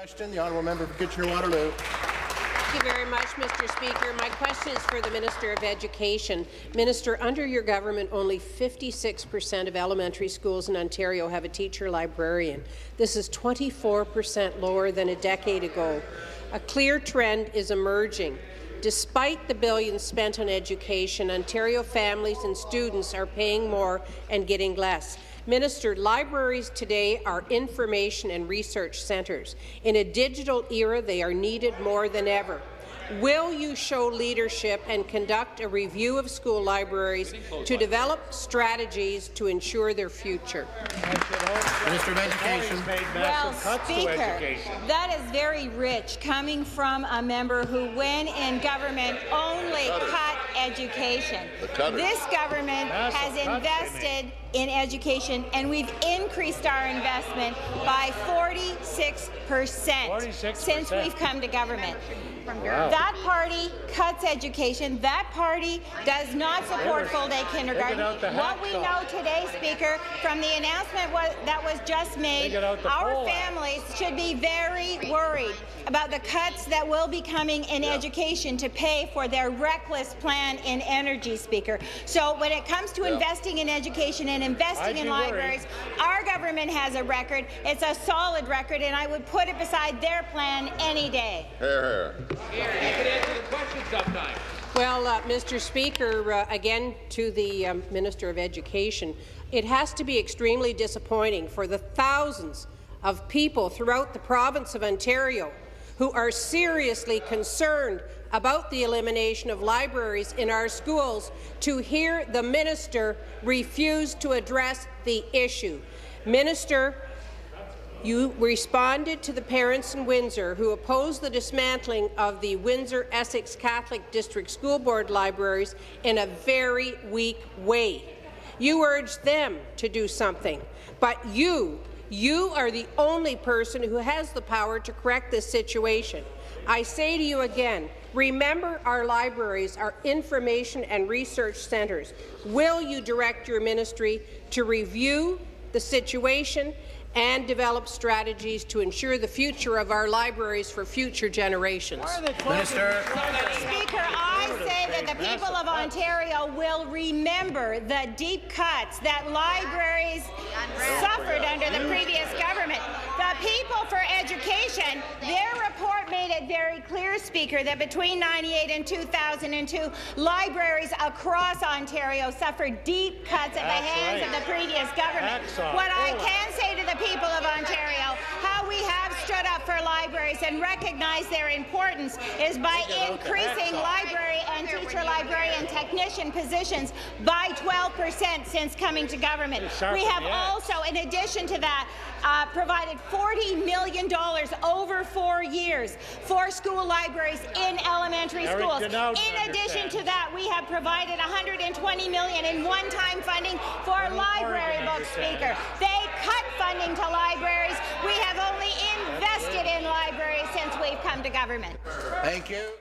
Question, the honourable member for Kitchener-Waterloo. Thank you very much, Mr. Speaker. My question is for the Minister of Education. Minister, under your government, only 56% of elementary schools in Ontario have a teacher librarian. This is 24% lower than a decade ago. A clear trend is emerging. Despite the billions spent on education, Ontario families and students are paying more and getting less. Minister, libraries today are information and research centres. In a digital era, they are needed more than ever. Will you show leadership and conduct a review of school libraries to develop strategies to ensure their future? Minister of Education. Well, Speaker, that is very rich coming from a member who, when in government, only cut education. This government has invested in education, and we've increased our investment by 46% since we've come to government. Wow. That party cuts education. That party does not support full-day kindergarten. What we know today, Speaker, from the announcement that was just made, our families should be very worried about the cuts that will be coming in education to pay for their reckless plan in energy, Speaker. So when it comes to investing in education and investing in libraries, our government has a record. It's a solid record, and I would put it beside their plan any day. Well, Mr. Speaker, again to the Minister of Education, it has to be extremely disappointing for the thousands of people throughout the province of Ontario who are seriously concerned about the elimination of libraries in our schools to hear the minister refuse to address the issue. Minister, you responded to the parents in Windsor who opposed the dismantling of the Windsor-Essex Catholic District School Board libraries in a very weak way. You urged them to do something, but you are the only person who has the power to correct this situation. I say to you again, remember our libraries are information and research centres. Will you direct your ministry to review the situation and develop strategies to ensure the future of our libraries for future generations? Minister. Speaker, I say that the people of Ontario will remember the deep cuts that libraries suffered under the previous government. The People for Education, their report made it very clear, Speaker, that between 1998 and 2002, libraries across Ontario suffered deep cuts at the hands of the previous government. What I can say to the people of Ontario, how we have stood up for libraries and recognized their importance is by increasing library and teacher librarian technician positions by 12% since coming to government. We have also, in addition to that, provided $40 million over 4 years for school libraries in elementary schools. In addition to that, we have provided $120 million in one-time funding for library books, Speaker. They cut funding to libraries. We have only invested in libraries since we've come to government. Thank you.